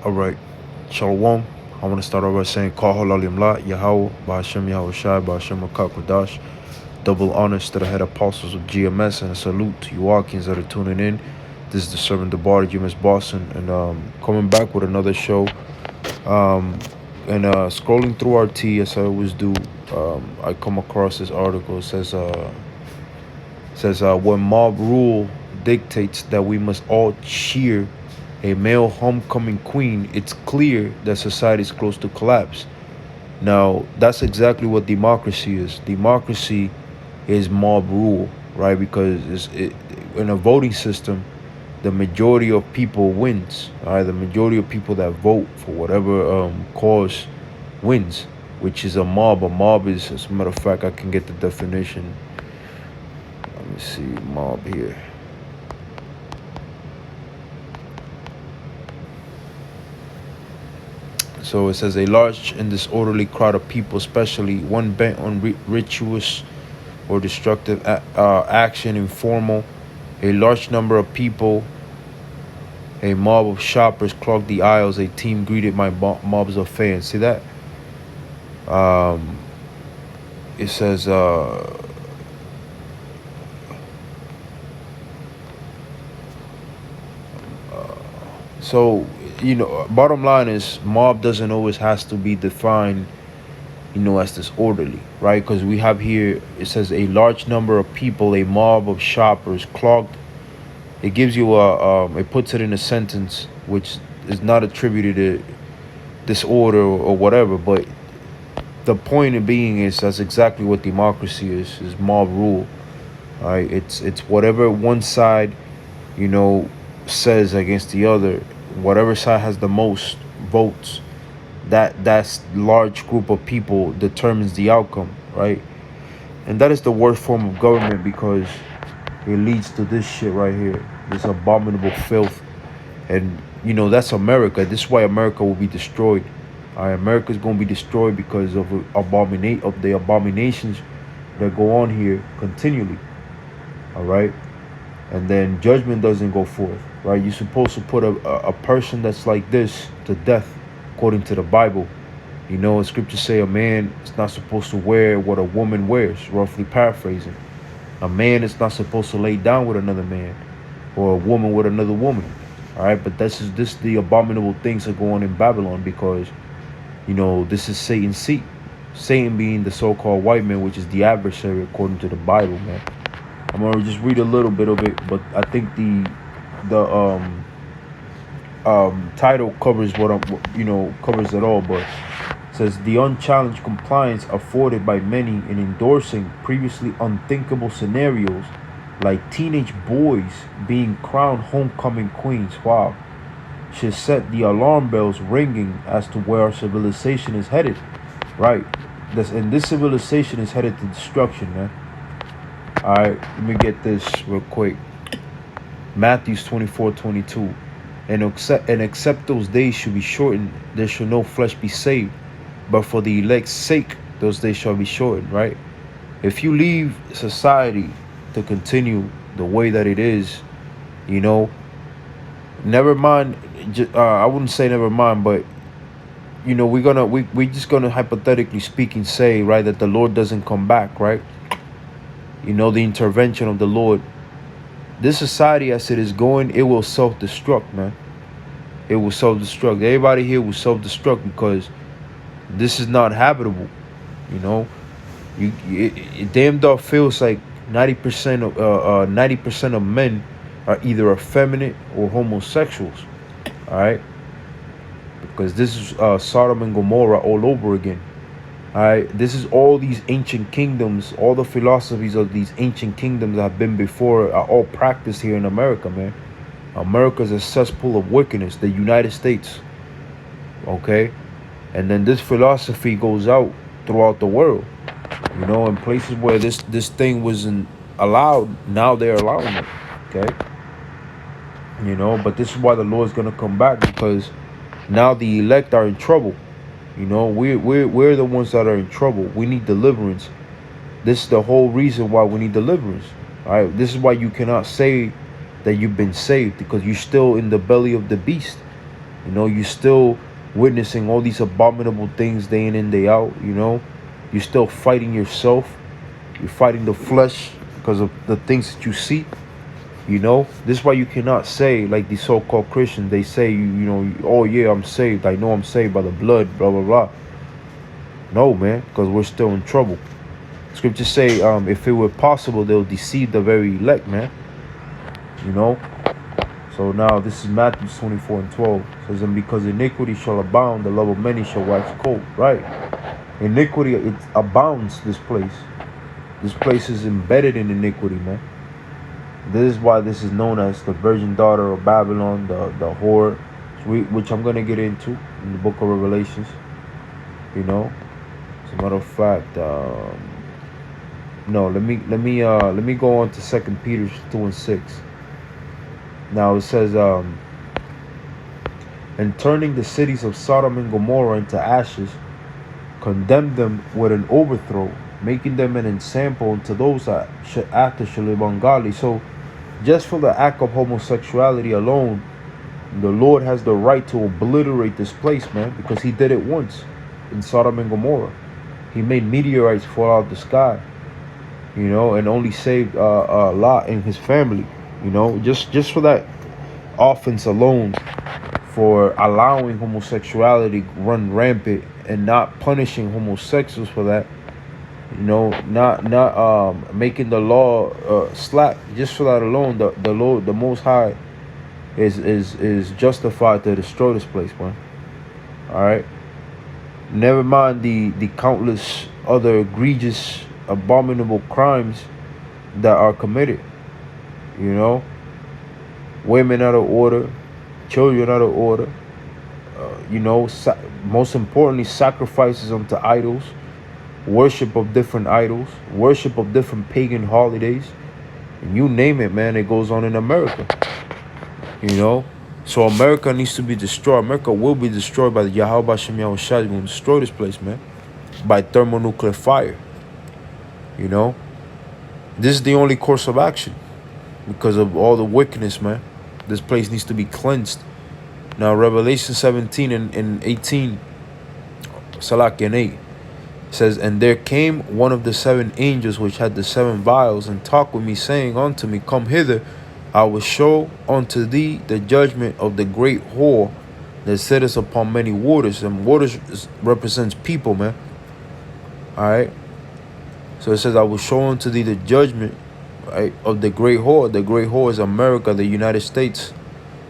All right. Shalom. I want to start off by saying Kahal Alim La, Yahweh, Bahashem Yahweh Shai, Bahashem Akakwadash. Double honors to the head apostles of GMS and a salute to you Walkins that are tuning in. This is the servant of the bar, GMS Boston, and coming back with another show. And scrolling through RT as I always do, I come across this article. It says when mob rule dictates that we must all cheer a male homecoming queen, it's clear that society is close to collapse. Now, that's exactly what democracy is. Democracy is mob rule, right? Because in a voting system, the majority of people wins. All right, the majority of people that vote for whatever cause wins, which is a mob. A mob is, as a matter of fact, I can get the definition. Let me see, mob here. So it says a large and disorderly crowd of people, especially one bent on rituous or destructive action, informal. A large number of people, a mob of shoppers clogged the aisles. A team greeted by mobs of fans. See that? It says so, you know, bottom line is mob doesn't always has to be defined, you know, as disorderly, right? Because we have here, it says a large number of people, a mob of shoppers clogged. It gives you it puts it in a sentence which is not attributed to disorder or whatever, but the point of being is that's exactly what democracy is mob rule. All right, it's whatever one side, you know, says against the other. Whatever side has the most votes, that's large group of people determines the outcome, right? And that is the worst form of government because it leads to this shit right here, this abominable filth. And you know, that's America. This is why America will be destroyed. All right, America's going to be destroyed because of the abominations that go on here continually. All right, and then judgment doesn't go forth, right? You're supposed to put a person that's like this to death according to the Bible. You know, scriptures say a man is not supposed to wear what a woman wears, roughly paraphrasing. A man is not supposed to lay down with another man or a woman with another woman. All right, but this the abominable things that go on in Babylon because, you know, this is Satan's seat. Satan being the so-called white man, which is the adversary according to the Bible, man. I'm gonna just read a little bit of it, but I think the title covers covers it all. But it says the unchallenged compliance afforded by many in endorsing previously unthinkable scenarios, like teenage boys being crowned homecoming queens. Wow, should set the alarm bells ringing as to where our civilization is headed. Right, this civilization is headed to destruction, man. All right, let me get this real quick. Matthew 24:22. And except those days should be shortened, there shall no flesh be saved. But for the elect's sake, those days shall be shortened, right? If you leave society to continue the way that it is, you know, never mind. I wouldn't say never mind, but you know, we're just gonna hypothetically speaking say, right, that the Lord doesn't come back, right? You know, the intervention of the Lord. This society, as it is going, it will self-destruct, man. It will self-destruct. Everybody here will self-destruct because this is not habitable. You know, it damn dog feels like 90% of men are either effeminate or homosexuals. All right, because this is Sodom and Gomorrah all over again. All right, this is all these ancient kingdoms, all the philosophies of these ancient kingdoms that have been before are all practiced here in America, man. America's a cesspool of wickedness, the United States. Okay, and then this philosophy goes out throughout the world. You know, in places where this thing wasn't allowed, now they're allowing it. Okay, you know, but this is why the Lord's gonna come back, because now the elect are in trouble. You know, we're the ones that are in trouble. We need deliverance. This is the whole reason why we need deliverance. All right, this is why you cannot say that you've been saved, because you're still in the belly of the beast. You know, you still witnessing all these abominable things day in and day out. You know, you're still fighting yourself. You're fighting the flesh because of the things that you see. You know, this is why you cannot say, like these so-called Christians, they say, you know, oh yeah, I'm saved. I know I'm saved by the blood, blah blah blah. No, man, because we're still in trouble. Scriptures say, if it were possible, they'll deceive the very elect, man. You know. So now this is Matthew 24:12. It says, and because iniquity shall abound, the love of many shall wax cold. Right. Iniquity, it abounds this place. This place is embedded in iniquity, man. This is why this is known as the virgin daughter of Babylon, the whore, which I'm gonna get into in the book of Revelations. You know. As a matter of fact, no, let me go on to 2 Peter 2:6. Now it says, and turning the cities of Sodom and Gomorrah into ashes, condemned them with an overthrow, making them an example unto those that after shall live ungodly. So just for the act of homosexuality alone, the Lord has the right to obliterate this place, man, because he did it once in Sodom and Gomorrah. He made meteorites fall out of the sky, you know, and only saved Lot and his family, you know, just for that offense alone, for allowing homosexuality run rampant and not punishing homosexuals for that, you know, not making the law slack. Just for that alone, the Lord, the Most High, is justified to destroy this place, man. All right. Never mind the countless other egregious, abominable crimes that are committed. You know, women out of order, children out of order. You know, most importantly, sacrifices unto idols, worship of different idols, worship of different pagan holidays, and you name it, man. It goes on in America. You know. So America needs to be destroyed. America will be destroyed by the Yahweh Bashem Yahushua. Going to destroy this place, man, by thermonuclear fire. You know, this is the only course of action because of all the wickedness, man. This place needs to be cleansed. Now, Revelation 17 and 18, Salak and 8 says, and there came one of the 7 angels which had the 7 vials, and talked with me, saying unto me, come hither. I will show unto thee the judgment of the great whore that sitteth upon many waters. And waters represents people, man. All right. So it says, I will show unto thee the judgment, right, of the great whore. The great whore is America, the United States.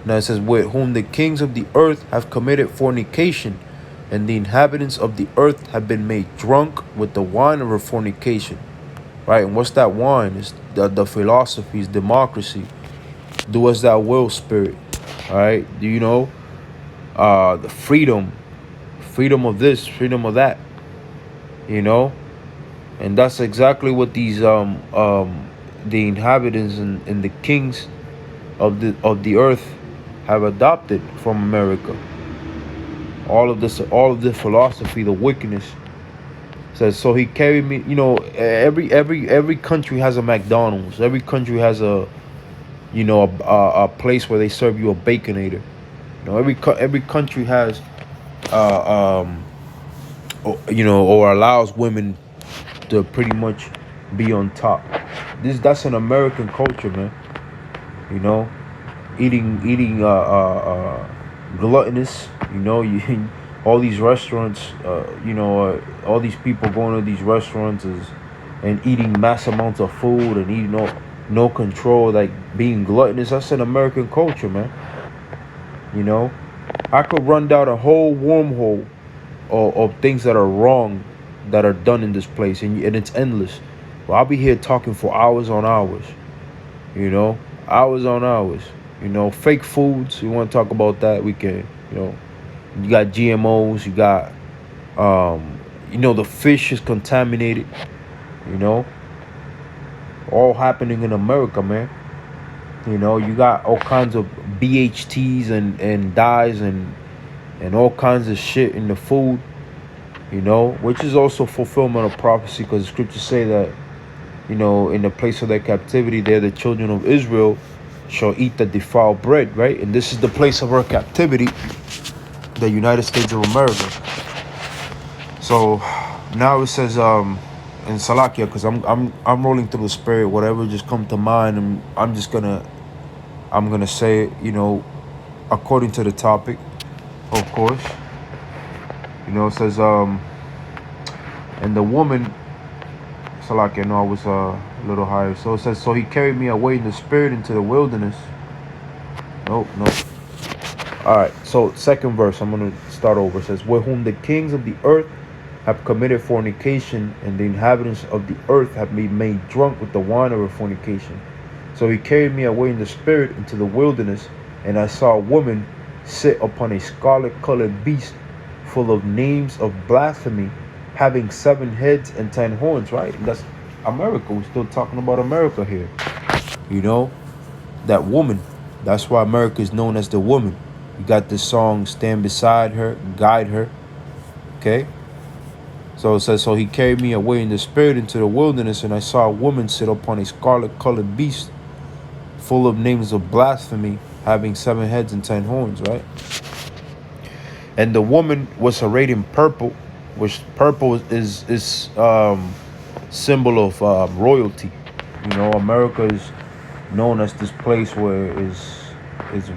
Now it says, with whom the kings of the earth have committed fornication, and the inhabitants of the earth have been made drunk with the wine of her fornication. Right. And what's that wine? It's the philosophies, democracy. Do as thou will spirit. All right. Do you know the freedom of this, freedom of that, you know? And that's exactly what these the inhabitants and the kings of the earth have adopted from America. All of the philosophy, the wickedness. Says, so he carried me, you know, every country has a McDonald's. Every country has a, you know, a place where they serve you a Baconator. You know, every country has, you know, or allows women to pretty much be on top. That's an American culture, man. You know, eating gluttonous. You know, all these restaurants. You know, all these people going to these restaurants and eating mass amounts of food and eating no control, like being gluttonous. That's an American culture, man. You know, I could run down a whole wormhole of things that are wrong that are done in this place, and it's endless. Well, I'll be here talking for hours on hours. You know, hours on hours. You know, fake foods. You want to talk about that? We can. You know, you got GMOs. You got, you know, the fish is contaminated. You know. All happening in America, man. You know, you got all kinds of BHTs and dyes and all kinds of shit in the food, you know, which is also fulfillment of prophecy, because the scriptures say that, you know, in the place of their captivity, there the children of Israel shall eat the defiled bread, right? And this is the place of our captivity. the United States of America. So now it says in Salakia, because I'm rolling through the spirit, whatever just come to mind, and I'm gonna say it, according to the topic, of course. It says and the woman, Salakia, no, I was a little higher. So it says, so he carried me away in the spirit into the wilderness. Nope. All right, so second verse, I'm going to start over. It says, with whom the kings of the earth have committed fornication, and the inhabitants of the earth have been made drunk with the wine of her fornication. So he carried me away in the spirit into the wilderness, and I saw a woman sit upon a scarlet-colored beast full of names of blasphemy, having 7 heads and 10 horns, right? And that's America. We're still talking about America here. That woman. That's why America is known as the woman. You got this song, stand beside her, guide her. Okay? So it says, so he carried me away in the spirit into the wilderness, and I saw a woman sit upon a scarlet-colored beast, full of names of blasphemy, having 7 heads and 10 horns, right? And the woman was arrayed in purple, which purple is symbol of royalty. America is known as this place where is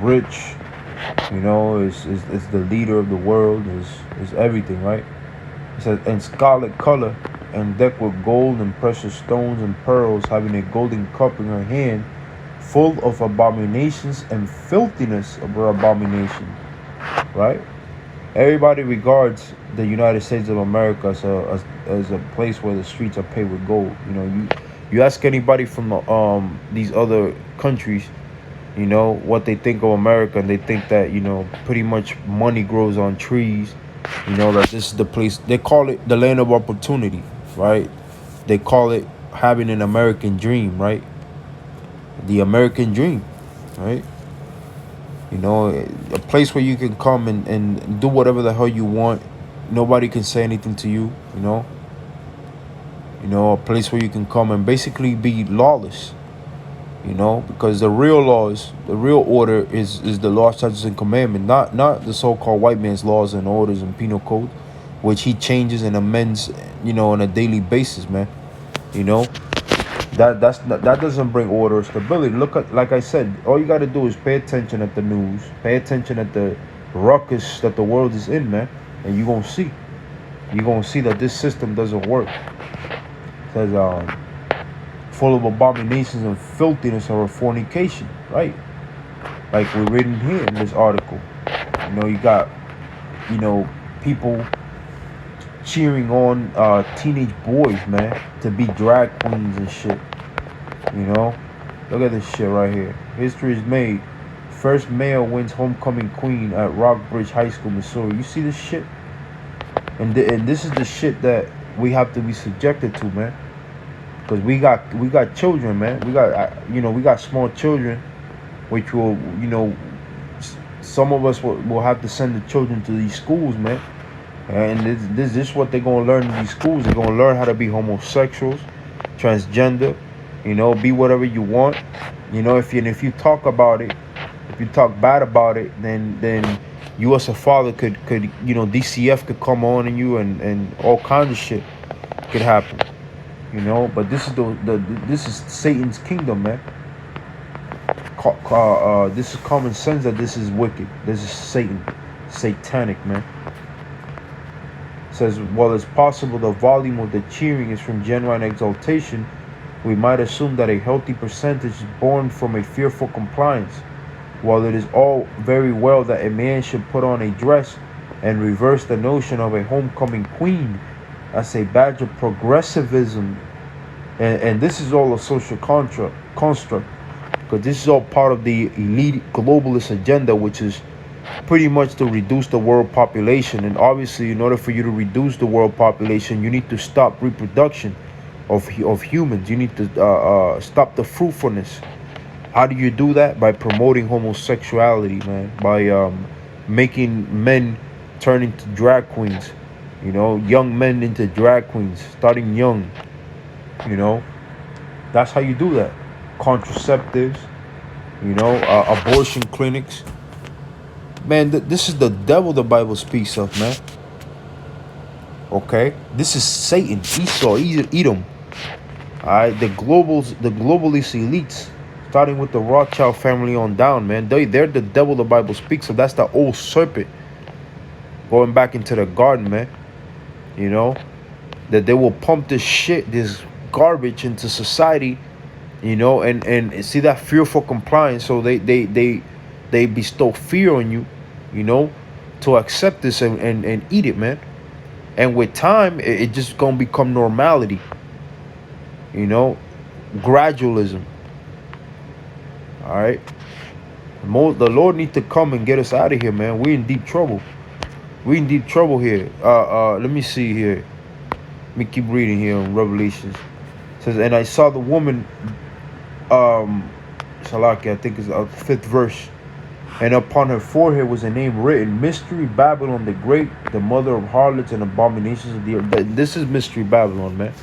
rich, is the leader of the world, is everything, right? It says, and scarlet color, and decked with gold and precious stones and pearls, having a golden cup in her hand, full of abominations and filthiness of her abomination, right? Everybody regards the United States of America as a place where the streets are paved with gold. You ask anybody from these other countries, what they think of America, and they think that pretty much money grows on trees. That this is the place. They call it the land of opportunity, right? They call it having an American dream, right? The American dream, right? A place where you can come and do whatever the hell you want. Nobody can say anything to you, a place where you can come and basically be lawless, because the real laws, the real order is the law, statutes, and commandment, not the so-called white man's laws and orders and penal code, which he changes and amends, on a daily basis, man. That doesn't bring order or stability. Look at, like I said, all you got to do is pay attention at the news, pay attention at the ruckus that the world is in, man, and you're gonna see that this system doesn't work. It says full of abominations and filthiness or fornication, right? Like we're reading here in this article. You got people cheering on teenage boys, man, to be drag queens and shit. Look at this shit right here. History is made. First male wins homecoming queen at Rockbridge High School, Missouri. You see this shit? And this is the shit that we have to be subjected to, man. Because we got children, man. We got small children, which will, some of us will have to send the children to these schools, man. And this is what they're gonna learn in these schools. They're gonna learn how to be homosexuals, transgender, be whatever you want. If you talk about it, if you talk bad about it, then you as a father could DCF could come on in you, and all kinds of shit could happen. But this is this is Satan's kingdom, man. This is common sense that this is wicked. This is Satan, satanic, man. It says, while it's possible the volume of the cheering is from genuine exaltation, we might assume that a healthy percentage is born from a fearful compliance. While it is all very well that a man should put on a dress and reverse the notion of a homecoming queen as a badge of progressivism, and this is all a social construct, because this is all part of the elite globalist agenda, which is pretty much to reduce the world population. And obviously, in order for you to reduce the world population, you need to stop reproduction of humans. You need to stop the fruitfulness. How do you do that? By promoting homosexuality, man. By making men turn into drag queens. Young men into drag queens, starting young. That's how you do that. Contraceptives, abortion clinics. Man, this is the devil the Bible speaks of, man. Okay, this is Satan, Esau, Edom. All right, the globalist elites, starting with the Rothschild family on down, man. They're the devil the Bible speaks of. That's the old serpent going back into the garden, man. You know that they will pump this shit, this garbage into society. You know, and see that fearful compliance. So they bestow fear on you. You know, to accept this and eat it, man. And with time, it just gonna become normality. You know, gradualism. All right, the Lord need to come and get us out of here, man. We in deep trouble. We in deep trouble here. Let me see here. Let me keep reading here in Revelations. It says, and I saw the woman, Salaki, I think is the 5th verse. And upon her forehead was a name written, Mystery Babylon the Great, the mother of harlots and abominations of the earth. This is Mystery Babylon, man.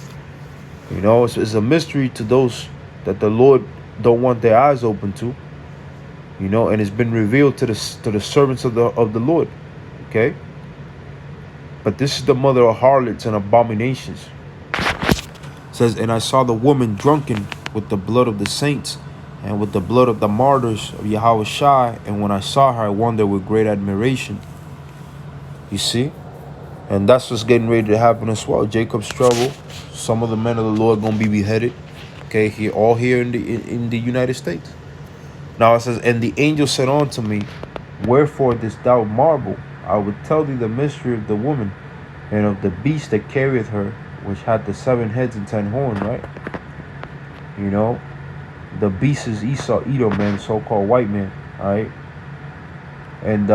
You know, it's a mystery to those that the Lord don't want their eyes open to. You know, and it's been revealed to the servants of the Lord. Okay. But this is the mother of harlots and abominations. It says, and I saw the woman drunken with the blood of the saints and with the blood of the martyrs of Yahweh Shai. And when I saw her, I wondered with great admiration. You see? And that's what's getting ready to happen as well. Jacob's trouble. Some of the men of the Lord gonna be beheaded. Okay, here, all here in the United States. Now it says, and the angel said unto me, wherefore didst thou marvel? I would tell thee the mystery of the woman and of the beast that carrieth her, which had the 7 heads and 10 horns, right? You know, the beast is Esau, Edom, man, so-called white man, all right? And,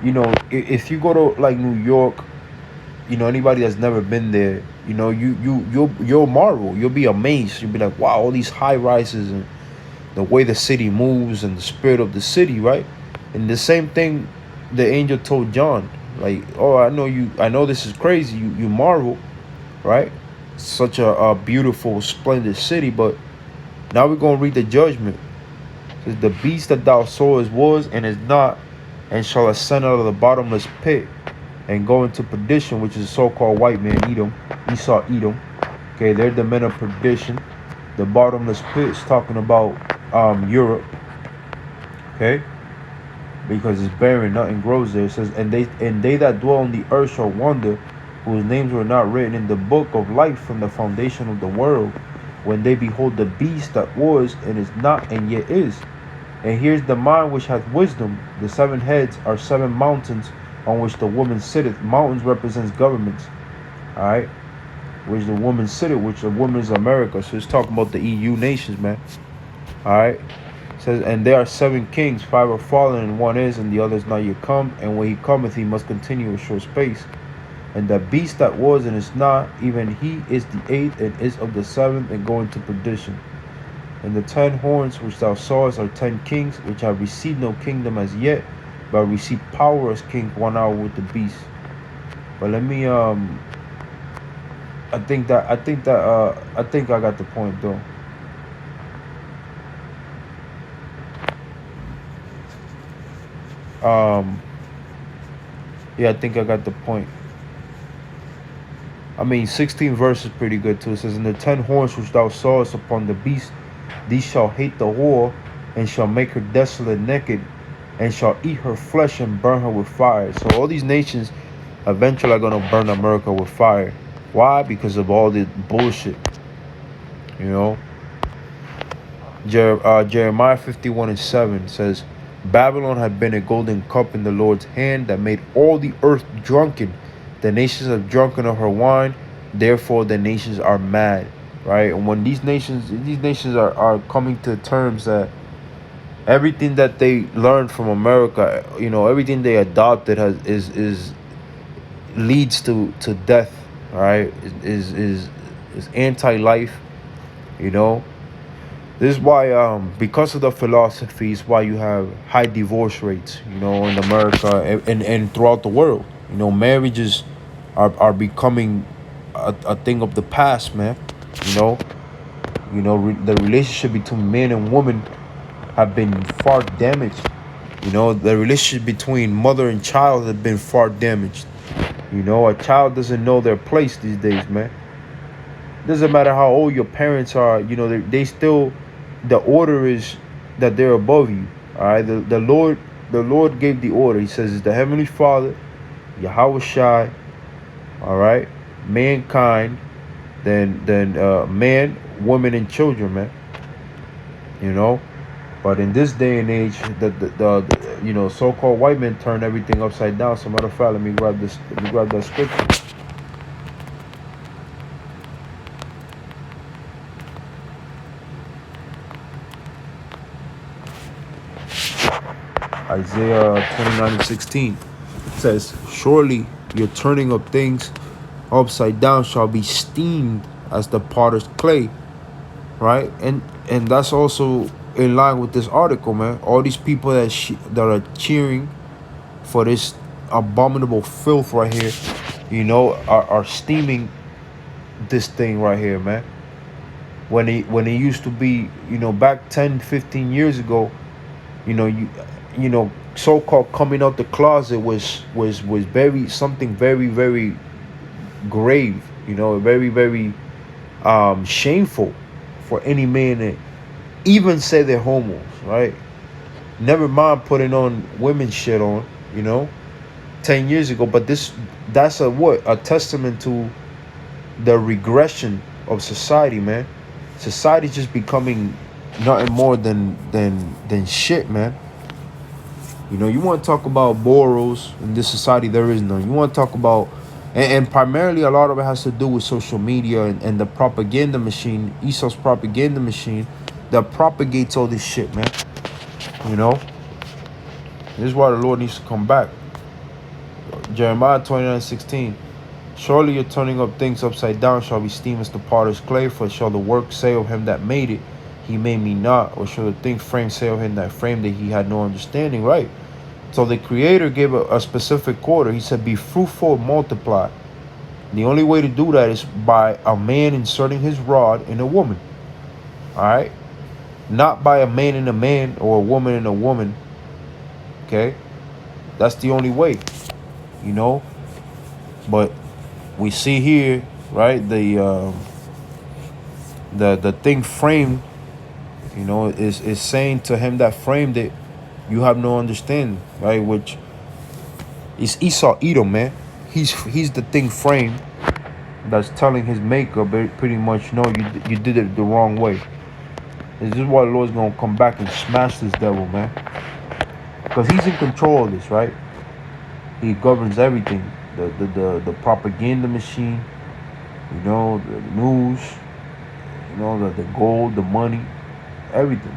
you know, if you go to, like, New York, you know, anybody that's never been there, you know, you'll marvel. You'll be amazed. You'll be like, wow, all these high rises and the way the city moves and the spirit of the city, right? And the same thing the angel told John, like, oh, I know this is crazy. You marvel, right? Such a beautiful, splendid city. But now we're going to read the judgment. It says, the beast that thou sawest was and is not, and shall ascend out of the bottomless pit and go into perdition, which is the so-called white man, Edom, Esau, Edom. Okay, they're the men of perdition. The bottomless pit is talking about Europe. Okay, because it's barren, nothing grows there. It says, and they that dwell on the earth shall wonder, whose names were not written in the book of life from the foundation of the world, when they behold the beast that was and is not and yet is. And here's the mind which hath wisdom. The 7 heads are 7 mountains on which the woman sitteth. Mountains represents governments, all right, which the woman sitteth, which the woman is America. So it's talking about the EU nations, man. All right. It says, and there are 7 kings, 5 are fallen, and 1 is, and the other is not yet come. And when he cometh, he must continue a short space. And the beast that was and is not, even he is the 8th and is of the 7th, and going to perdition. And the 10 horns which thou sawest are 10 kings, which have received no kingdom as yet, but receive power as king 1 hour with the beast. But let me I think I got the point though. Yeah, I think I got the point. I mean, 16 verse is pretty good too. It says, and the 10 horns which thou sawest upon the beast, these shall hate the whore, and shall make her desolate naked, and shall eat her flesh and burn her with fire. So all these nations eventually are going to burn America with fire. Why? Because of all the bullshit. You know, Jeremiah 51:7 says, Babylon had been a golden cup in the Lord's hand that made all the earth drunken. The nations have drunken of her wine, therefore the nations are mad. Right? And when these nations are coming to terms that everything that they learned from America, you know, everything they adopted is leads to death. All right, is anti-life. You know, this is why because of the philosophies, why you have high divorce rates. You know, in America and throughout the world. You know, marriages are becoming a thing of the past, man. You know, the relationship between man and woman have been far damaged. You know, the relationship between mother and child has been far damaged. You know, a child doesn't know their place these days, man. Doesn't matter how old your parents are. You know, they still, the order is that they're above you. All right, the Lord gave the order. He says it's the Heavenly Father, Yahweh Shai. All right, mankind, then man, woman, and children, man. You know, but in this day and age, the you know, so-called white men turn everything upside down. Some other fact, let me grab this. Let me grab that scripture. Isaiah 29:16 says, "Surely your turning of things upside down shall be steamed as the potter's clay." Right, and that's also in line with this article, man. All these people that are cheering for this abominable filth right here, you know, are steaming this thing right here, man. When it used to be, you know, back 10, 15 years ago, you know, you know, so-called coming out the closet was very something very, very grave, you know, very, very shameful for any man to even say they're homos, right? Never mind putting on women shit on, you know, 10 years ago. But that's a testament to the regression of society, man. Society's just becoming nothing more than shit, man. You know, you want to talk about morals in this society, there is none. You want to talk about, and primarily a lot of it has to do with social media and the propaganda machine, Esau's propaganda machine that propagates all this shit, man. You know, this is why the Lord needs to come back. Jeremiah 29:16. Surely your turning up things upside down shall be steamed as the potter's clay, for shall the work say of him that made it, he made me not, or shall the thing framed say of him that framed it, he had no understanding, right? So the Creator gave a specific order. He said, be fruitful and multiply. The only way to do that is by a man inserting his rod in a woman. All right? Not by a man in a man or a woman in a woman. Okay? That's the only way. You know? But we see here, right, the thing framed, you know, is saying to him that framed it, you have no understanding, right? Which is Esau Edom, man. He's the thing framed that's telling his maker pretty much, no, you did it the wrong way. This is why the Lord's gonna come back and smash this devil, man, because he's in control of this, right? He governs everything, the propaganda machine, you know, the news, you know, the gold, the money, everything.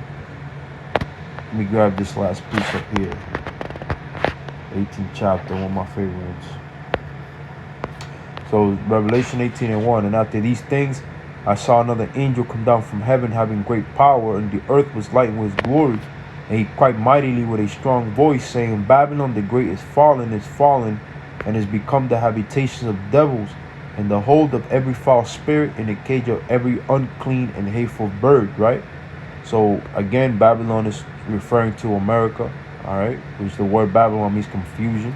Let me grab this last piece up here. 18th chapter, one of my favorite ones. So Revelation 18:1, and after these things I saw another angel come down from heaven, having great power, and the earth was lightened with his glory. And he cried mightily with a strong voice, saying, Babylon the great is fallen, and is become the habitation of devils, and the hold of every foul spirit, and the cage of every unclean and hateful bird, right? So again, Babylon is referring to America, all right, which the word Babylon means confusion.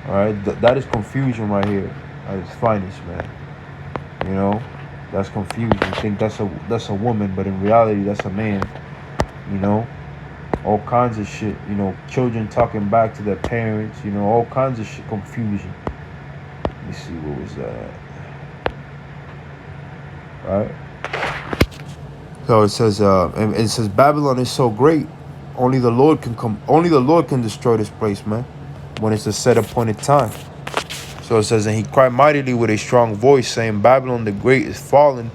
All right, that is confusion right here at its finest, man. You know, that's confusion. You think that's a woman, but in reality that's a man. You know, all kinds of shit. You know, children talking back to their parents. You know, all kinds of shit. Confusion. Let me see, what was that? All right. So it says, and it says Babylon is so great, only the Lord can come. Only the Lord can destroy this place, man, when it's a set appointed time. So it says, and he cried mightily with a strong voice, saying, Babylon the great is fallen,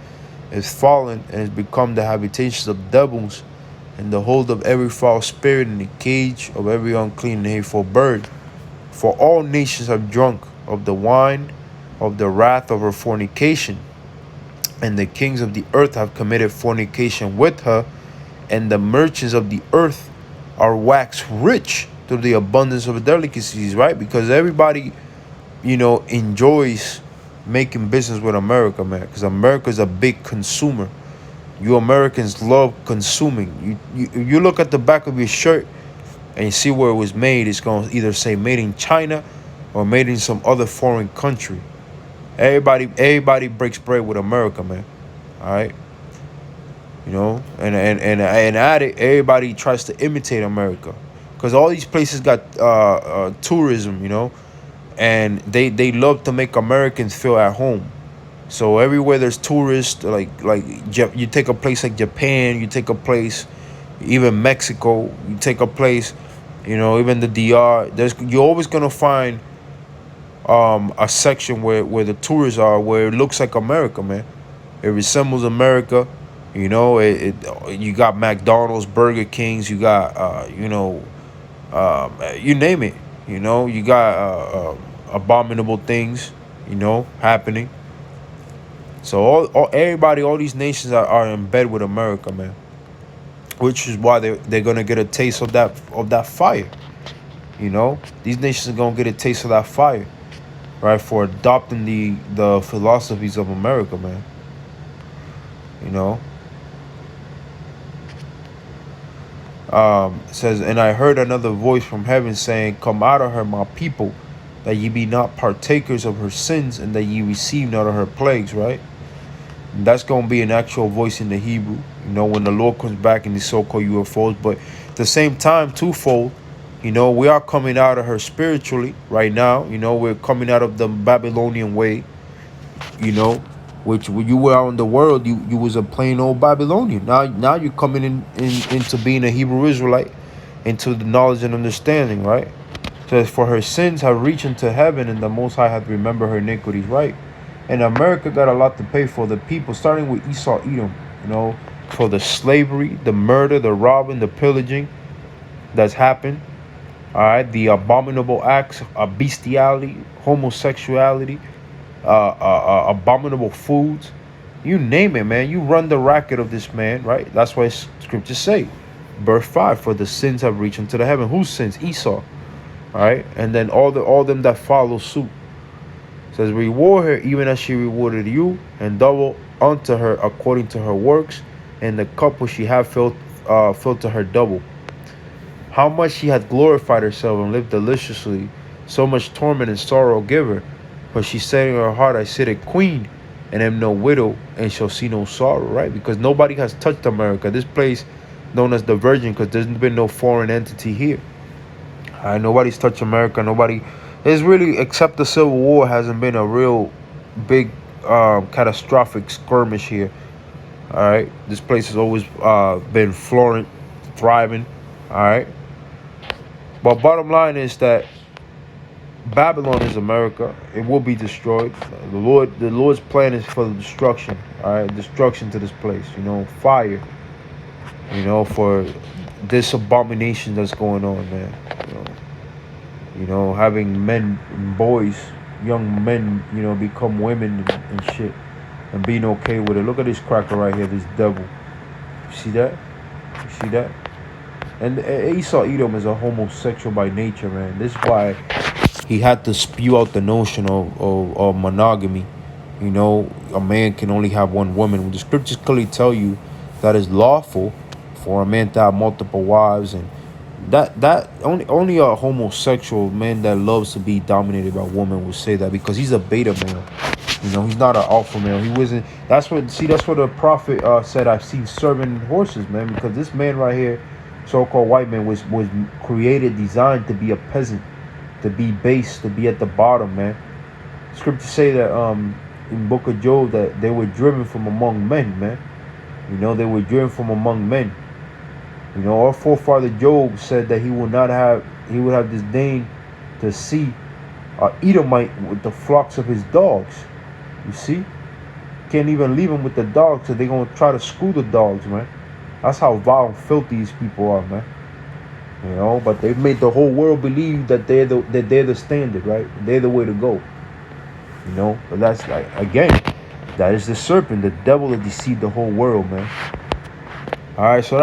and has become the habitation of devils, and the hold of every foul spirit, and the cage of every unclean and hateful bird. For all nations have drunk of the wine of the wrath of her fornication, and the kings of the earth have committed fornication with her, and the merchants of the earth are waxed rich through the abundance of delicacies, right? Because everybody, you know, enjoys making business with America, man, because America's a big consumer. You Americans love consuming. You look at the back of your shirt, and you see where it was made, it's gonna either say made in China or made in some other foreign country. Everybody breaks bread with America, man. All right, you know, and at it, everybody tries to imitate America, because all these places got tourism, you know, and they love to make Americans feel at home. So everywhere there's tourists, you take a place like Japan, you take a place, even Mexico, you take a place, you know, even the DR. You're always gonna find a section where the tourists are, where it looks like America, man. It resembles America, you know. You got McDonald's, Burger Kings, you got you name it, you know. You got abominable things, you know, happening. So all these nations are in bed with America, man. Which is why they're gonna get a taste of that fire. You know, these nations are gonna get a taste of that fire, right? For adopting the philosophies of America, man. You know. It says, and I heard another voice from heaven saying, "Come out of her, my people, that ye be not partakers of her sins, and that ye receive not of her plagues." Right? And that's gonna be an actual voice in the Hebrew. You know, when the Lord comes back in these so-called UFOs, but at the same time, twofold. You know, we are coming out of her spiritually right now. You know, we're coming out of the Babylonian way. You know, which when you were out in the world, you was a plain old Babylonian. Now you're coming into being a Hebrew Israelite, into the knowledge and understanding, right? Says, for her sins have reached into heaven, and the Most High hath remembered her iniquities, right? And America got a lot to pay for. The people, starting with Esau, Edom, you know, for the slavery, the murder, the robbing, the pillaging that's happened. All right, the abominable acts of bestiality, homosexuality, abominable foods, you name it, man. You run the racket of this man, right? That's why scriptures say, verse 5, for the sins have reached into the heaven. Whose sins? Esau. All right, and then all them that follow suit. It says, reward her even as she rewarded you, and double unto her according to her works, and the cup which she hath filled to her double. How much she hath glorified herself and lived deliciously, so much torment and sorrow give her. For she said in her heart, I sit a queen, and am no widow, and shall see no sorrow, right? Because nobody has touched America. This place known as the Virgin, because there's been no foreign entity here. All right, nobody's touched America. Nobody is really, except the Civil War, hasn't been a real big catastrophic skirmish here. All right, this place has always been flourishing, thriving. All right, but bottom line is that Babylon is America. It will be destroyed. The Lord's plan is for the destruction. All right, destruction to this place. You know, fire. You know, for this abomination that's going on, man. You know, having men and boys, young men, you know, become women and shit, and being okay with it. Look at this cracker right here, this devil. You see that? You see that? And Esau Edom is a homosexual by nature, man. This is why he had to spew out the notion of monogamy. You know, a man can only have one woman. The scriptures clearly tell you that is lawful for a man to have multiple wives, and that only a homosexual man that loves to be dominated by a woman would say that, because he's a beta male. You know, he's not an alpha male. He wasn't. That's what the prophet said. I've seen servant horses, man. Because this man right here, so-called white man, was created, designed to be a peasant, to be base, to be at the bottom, man. Scriptures say that in Book of Job that they were driven from among men, man. You know, they were driven from among men. You know, our forefather Job said that he would have disdain to see Edomite with the flocks of his dogs. You see, can't even leave him with the dogs, so they're gonna try to screw the dogs, man. That's how vile and filthy these people are, man. You know, but they've made the whole world believe that they're the standard, right? They're the way to go. You know, but that's like, again, that is the serpent, the devil that deceived the whole world, man. All right, so